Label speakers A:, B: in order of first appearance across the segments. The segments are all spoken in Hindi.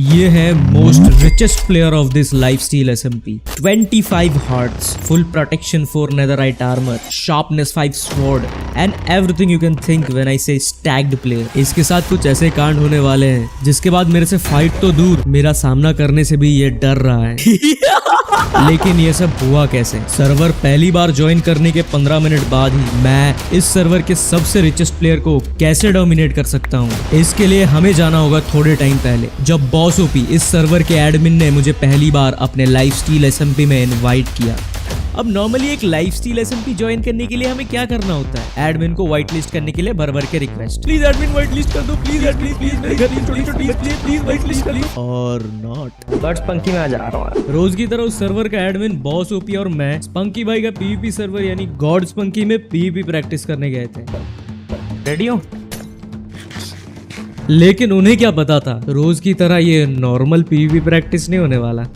A: ये है most richest player of this lifestyle SMP। 25 hearts, full protection for netherite armour, sharpness 5 sword and everything you can think when I से स्टैक्ड प्लेयर। इसके साथ कुछ ऐसे कांड होने वाले हैं जिसके बाद मेरे से फाइट तो दूर, मेरा सामना करने से भी ये डर रहा है। लेकिन ये सब हुआ कैसे? सर्वर पहली बार ज्वाइन करने के 15 मिनट बाद ही मैं इस सर्वर के सबसे रिचेस्ट प्लेयर को कैसे डोमिनेट कर सकता हूँ? इसके लिए हमें जाना होगा थोड़े टाइम पहले, जब बॉस ओपी इस सर्वर के एडमिन ने मुझे पहली बार अपने लाइफस्टाइल SMP में इनवाइट किया। अब नॉर्मली एक लाइफस्टाइल SMP ज्वाइन करने के लिए हमें क्या करना होता है? एडमिन को व्हाइट लिस्ट करने के लिए भर भर के request, please admin white list कर दो, प्लीज एडमिन प्लीज मेरे घर की छोटी-छोटी प्लीज व्हाइट लिस्ट कर लो। और नॉट
B: बट पंकी में आ जा रहा हूँ।
A: रोज की तरह उस सर्वर का एडमिन बॉस ओपी और मैं स्पंकी भाई का PvP सर्वर यानी गॉड स्पंकी में PvP प्रैक्टिस करने गए थे।
B: रेडी हो?
A: लेकिन उन्हें क्या पता था रोज की तरह ये नॉर्मल PvP प्रैक्टिस नहीं होने वाला।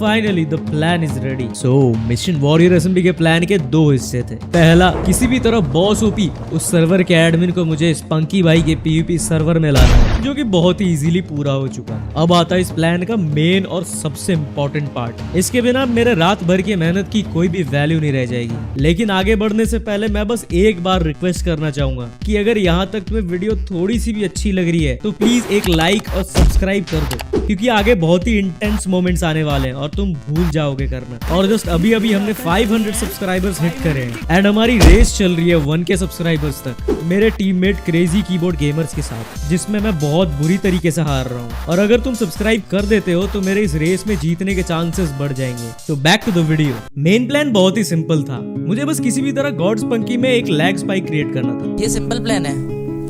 A: Finally the plan is ready. So mission warrior SMP के प्लान के 2 हिस्से थे। पहला, किसी भी तरह बॉस ओपी उस सर्वर के एडमिन को मुझे स्पंकी भाई के PvP सर्वर में लाना है, जो कि बहुत ही इजीली पूरा हो चुका। अब आता है इस प्लान का मेन और सबसे इम्पोर्टेंट पार्ट। इसके बिना मेरे रात भर की मेहनत की कोई भी वैल्यू नहीं रह जाएगी। लेकिन आगे बढ़ने से पहले मैं बस एक बार रिक्वेस्ट करना चाहूंगा कि अगर यहाँ तक तुम्हें वीडियो थोड़ी सी भी अच्छी लग रही है तो प्लीज एक लाइक और सब्सक्राइब कर दो, क्योंकि आगे बहुत ही इंटेंस मोमेंट्स आने वाले हैं और तुम भूल जाओगे करना। और जस्ट अभी हमने 500 सब्सक्राइबर्स हिट करे हैं एंड हमारी रेस चल रही है 1K सब्सक्राइबर्स तक, मेरे टीममेट क्रेजी कीबोर्ड गेमर्स के साथ, जिसमें मैं बहुत बुरी तरीके से हार रहा हूँ। और अगर तुम सब्सक्राइब कर देते हो तो मेरे इस रेस में जीतने के चांसेस बढ़ जाएंगे। तो back to the video. Main plan बहुत ही सिंपल था, मुझे बस किसी भी तरह गॉड स्पंकी में एक लैग स्पाइक क्रिएट करना था।
C: ये सिंपल प्लान है।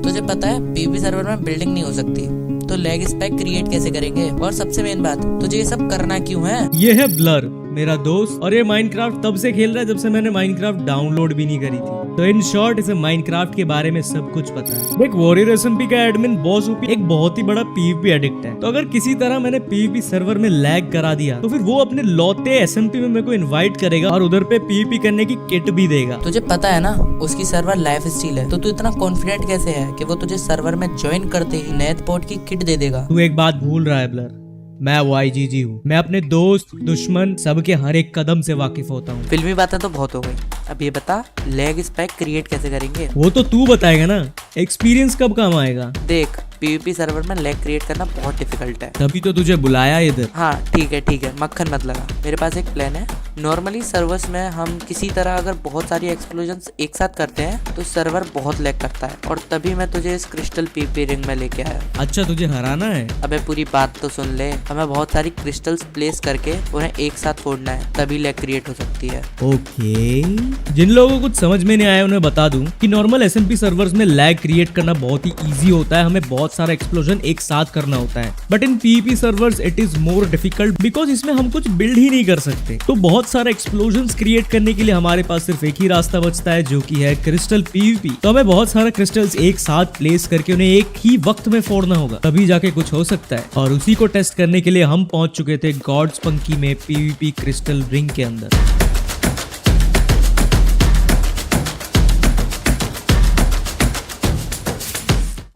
C: तुझे पता है PvP सर्वर में बिल्डिंग नहीं हो सकती, तो लैग स्पाइक क्रिएट कैसे करेंगे? और सबसे मेन बात, तुझे ये सब करना क्यों है?
A: ये है ब्लर, मेरा दोस्त, और ये माइनक्राफ्ट तब से खेल रहा है जब से मैंने माइनक्राफ्ट डाउनलोड भी नहीं करी थी। तो इन शॉर्ट इसे माइनक्राफ्ट के बारे में सब कुछ पता है। देख, वॉरियर SMP का एडमिन बॉस ओपी एक बहुत ही बड़ा PvP एडिक्ट है, तो अगर किसी तरह मैंने PvP सर्वर में लैग करा दिया तो फिर वो अपने लौटे SMP में मेरे को इनवाइट करेगा और उधर पे PvP करने की किट भी देगा।
C: तुझे पता है ना उसकी सर्वर लाइफस्टाइल है, तो तू इतना कॉन्फिडेंट कैसे है कि वो तुझे सर्वर में ज्वाइन करते ही नैथ पॉट की किट दे देगा?
A: तू एक बात भूल रहा है ब्लर, मैं YGG हूँ। मैं अपने दोस्त, दुश्मन, सबके हर एक कदम से वाकिफ होता हूँ।
C: फिल्मी बातें तो बहुत हो गई, अब ये बता लैग स्पाइक क्रिएट कैसे करेंगे?
A: वो तो तू बताएगा ना, एक्सपीरियंस कब काम आएगा?
C: देख, PvP सर्वर में लैग क्रिएट करना बहुत डिफिकल्ट है,
A: तभी तो तुझे बुलाया इधर।
C: हाँ ठीक है, मक्खन मत लगा। मेरे पास एक प्लान है। नॉर्मली सर्वर्स में हम किसी तरह अगर बहुत सारी एक्सप्लोजन्स एक साथ करते हैं तो सर्वर बहुत लैग करता है, और तभी मैं तुझे इस क्रिस्टल PvP रिंग में लेके आया।
A: अच्छा, तुझे हराना है?
C: अबे पूरी बात तो सुन ले। हमें बहुत सारी क्रिस्टल्स प्लेस करके उन्हें एक साथ फोड़ना है, तभी लैग क्रिएट हो सकती है।
A: ओके। जिन लोगों को कुछ समझ में नहीं आया उन्हें बता दूं कि नॉर्मल SMP सर्वर्स में लैग क्रिएट करना बहुत ही इजी होता है, हमें बहुत सारा एक्सप्लोजन एक साथ करना होता है। But in PvP servers it is more difficult because इसमें हम कुछ बिल्ड ही नहीं कर सकते। तो बहुत सारे एक्सप्लोजंस क्रिएट करने के लिए हमारे पास सिर्फ एक ही रास्ता बचता है, जो कि है क्रिस्टल PvP। तो हमें बहुत सारा क्रिस्टल्स एक साथ प्लेस करके उन्हें एक ही वक्त में फोड़ना होगा, तभी जाके कुछ हो सकता है। और उसी को टेस्ट करने के लिए हम पहुंच चुके थे गॉड स्पंकी में PvP क्रिस्टल रिंग के अंदर।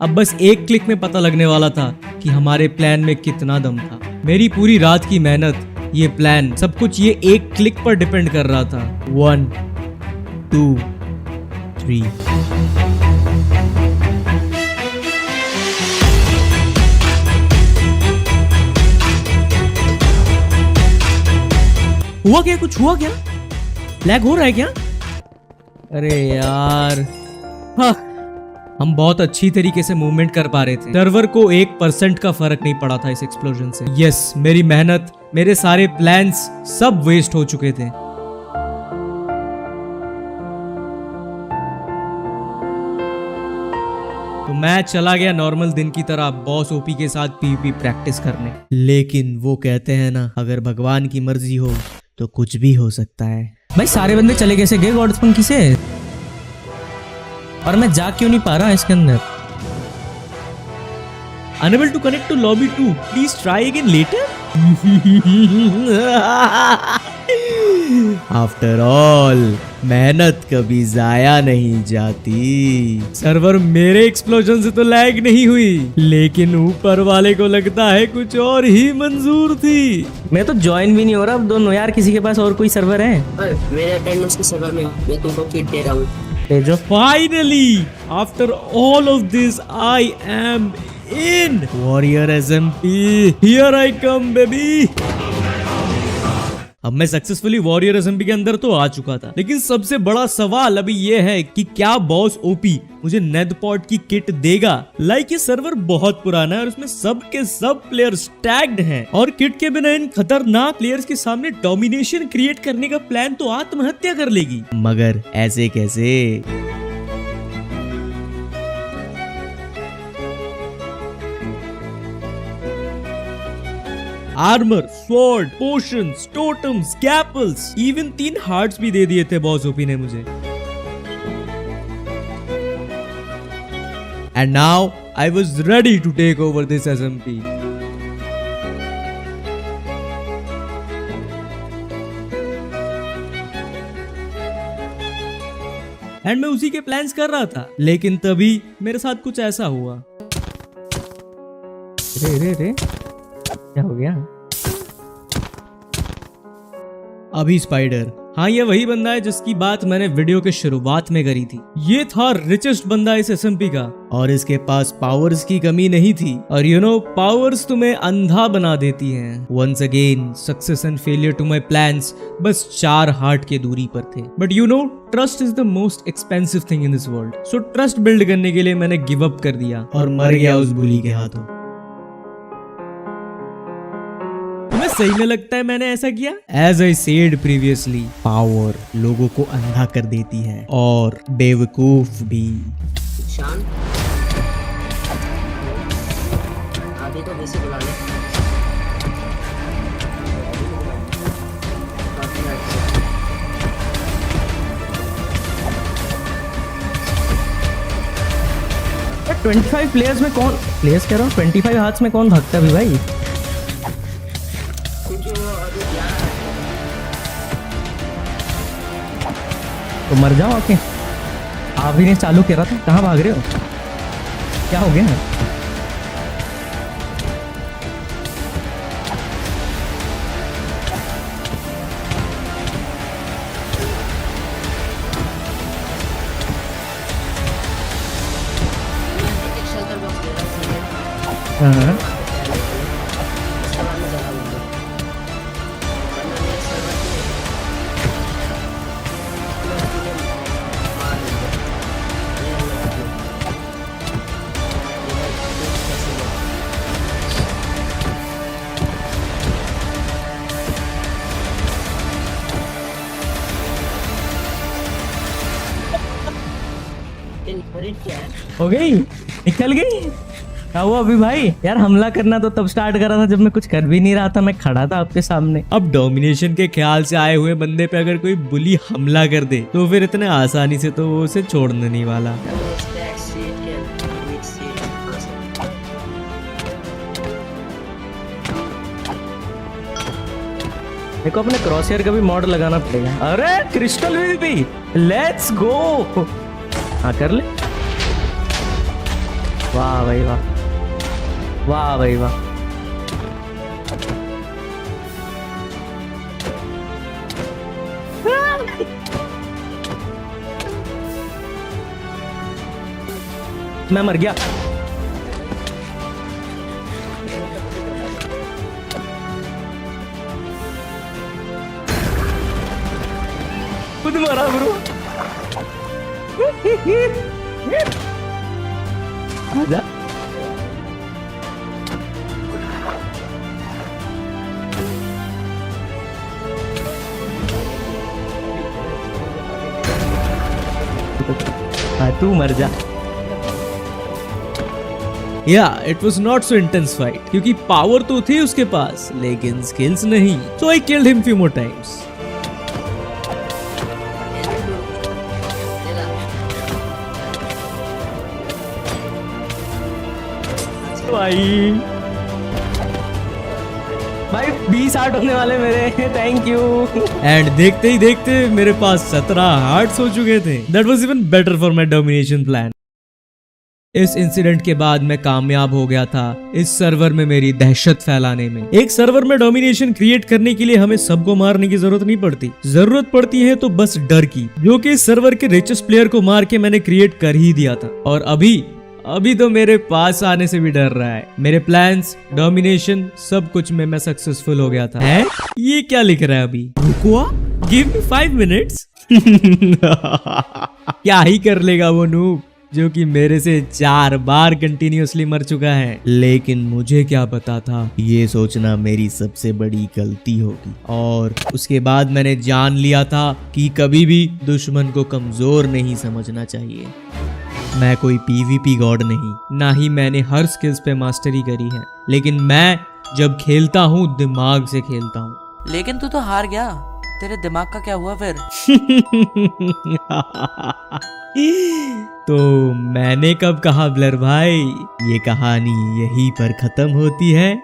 A: अब बस एक क्लिक में पता लगने वाला था कि हमारे प्लान में कितना दम था। मेरी पूरी रात की मेहनत, ये प्लान, सब कुछ ये एक क्लिक पर डिपेंड कर रहा था। 1 2 3। हुआ क्या? कुछ हुआ क्या? लैग हो रहा है क्या? अरे यार, हाँ, हम बहुत अच्छी तरीके से मूवमेंट कर पा रहे थे। सर्वर को 1% का फर्क नहीं पड़ा था इस एक्सप्लोजन से। यस, मेरी मेहनत, मेरे सारे प्लान्स सब वेस्ट हो चुके थे। तो मैं चला गया नॉर्मल दिन की तरह बॉस ओपी के साथ PvP प्रैक्टिस करने। लेकिन वो कहते हैं ना, अगर भगवान की मर्जी हो तो कुछ भी हो सकता है।
B: भाई सारे बंदे चले कैसे गए गॉड स्पंकी से? और मैं जा क्यों नहीं पा रहा इसके अंदर?
A: Unable to connect to lobby 2, please try again later. After all मेहनत कभी जाया नहीं जाती। सर्वर मेरे एक्सप्लोजन से तो लैग नहीं हुई, लेकिन ऊपर वाले को लगता है कुछ और ही मंजूर थी।
B: मैं तो ज्वाइन भी नहीं हो रहा अब दोनों यार। किसी के पास और कोई सर्वर है?
D: मेरे अटेंडेंस के सर्वर में मैं तुमको किट दे रहा हूँ।
B: भेजो।
A: Finally, after all of this, I am in Warrior SMP. Here I come, baby. अब मैं सक्सेसफुली वॉरियर एसएमपी के अंदर तो आ चुका था, लेकिन सबसे बड़ा सवाल अभी ये है कि क्या बॉस ओपी मुझे नेदपॉट की किट देगा। लाइक ये सर्वर बहुत पुराना है और उसमें सब के सब प्लेयर्स टैग्ड हैं, और किट के बिना इन खतरनाक प्लेयर्स के सामने डोमिनेशन क्रिएट करने का प्लान तो आत्महत्या कर लेगी। मगर ऐसे कैसे? Armour, sword, potions, totems, scalpels, even 3 hearts भी दे दिए थे बॉस ओपी ने मुझे। And now I was ready to take over this SMP. And मैं उसी के प्लान्स कर रहा था, लेकिन तभी मेरे साथ कुछ ऐसा हुआ।
B: रे रे रे, क्या हो गया?
A: अभी स्पाइडर, हाँ ये वही बंदा है जिसकी बात मैंने वीडियो के शुरुआत में करी थी। ये था रिचेस्ट बंदा इस एसएमपी का, और इसके पास पावर्स की कमी नहीं थी। और यू नो, पावर्स तुम्हें अंधा बना देती हैं। Once again success and failure to my plans बस 4 हार्ट के दूरी पर थे। But you know, trust is the most expensive thing in this world. So trust build करने के लिए मैंने गिव अप कर दिया और मर गया उस बुली के हाथों। तुम्हें सही में लगता है मैंने ऐसा किया? As I said previously, power लोगों को अंधा कर देती है और बेवकूफ भी।
D: शान आगे तो वैसे बुला ले।
B: यार 25 प्लेयर्स में कौन, प्लेयर्स कह रहा हूँ 25 हाथ्स में कौन भागता भी भाई? तो मर जाओ आके। आप ही ने चालू करा था, कहाँ भाग रहे हो? क्या हो गया? हाँ। हो गई, निकल गई। क्या हुआ अभी भाई? यार हमला करना तो तब स्टार्ट करा था जब मैं कुछ कर भी नहीं रहा था, मैं खड़ा था आपके सामने।
A: अब डोमिनेशन के ख्याल से आए हुए बंदे पे अगर कोई बुली हमला कर दे तो फिर इतने आसानी से तो वो उसे छोड़ने नहीं वाला।
B: देखो अपने क्रॉसहेयर का भी मॉड लगाना पड़ेगा। अरे क्रिस्टल व्हील भी, लेट्स गो। हाँ कर ले। वाह भाई वाह, वाह भाई वाह। मैं मर गया। खुद मरा ब्रो। आजा। हाँ तू मर जा।
A: Yeah, it was not so intense fight क्योंकि पावर तो थी उसके पास लेकिन स्किल्स नहीं। So I killed him few more times.
B: भाई भाई। भाई 20 हार्ट होने वाले मेरे। Thank you.
A: एंड देखते ही देखते मेरे पास 17 हार्ट्स हो चुके थे। That was even better for my domination plan. इस इंसिडेंट के बाद मैं कामयाब हो गया था इस सर्वर में मेरी दहशत फैलाने में। एक सर्वर में डोमिनेशन क्रिएट करने के लिए हमें सबको मारने की जरूरत नहीं पड़ती, जरूरत पड़ती है तो बस डर की, जो कि इस सर्वर के रिचेस्ट प्लेयर को मार के मैंने क्रिएट कर ही दिया था। और अभी तो मेरे पास आने से भी डर रहा है। मेरे प्लान्स, डोमिनेशन, सब कुछ में मैं सक्सेसफुल हो गया था। है? ये क्या लिख रहा है अभी? रुको, गिव मी 5 मिनट्स। क्या ही कर लेगा वो नूब जो कि मेरे से 4 बार कंटिन्यूअसली मर चुका है। लेकिन मुझे क्या पता था ये सोचना मेरी सबसे बड़ी गलती होगी। और उसके बाद मैंने जान लिया था कि कभी भी दुश्मन को कमजोर नहीं समझना चाहिए। मैं कोई पीवीपी गॉड नहीं, ना ही मैंने हर स्किल्स पे मास्टरी करी है, लेकिन मैं जब खेलता हूँ दिमाग से खेलता हूँ।
C: लेकिन तू तो हार गया, तेरे दिमाग का क्या हुआ फिर?
A: तो मैंने कब कहा ब्लर भाई, ये कहानी यहीं पर खत्म होती है।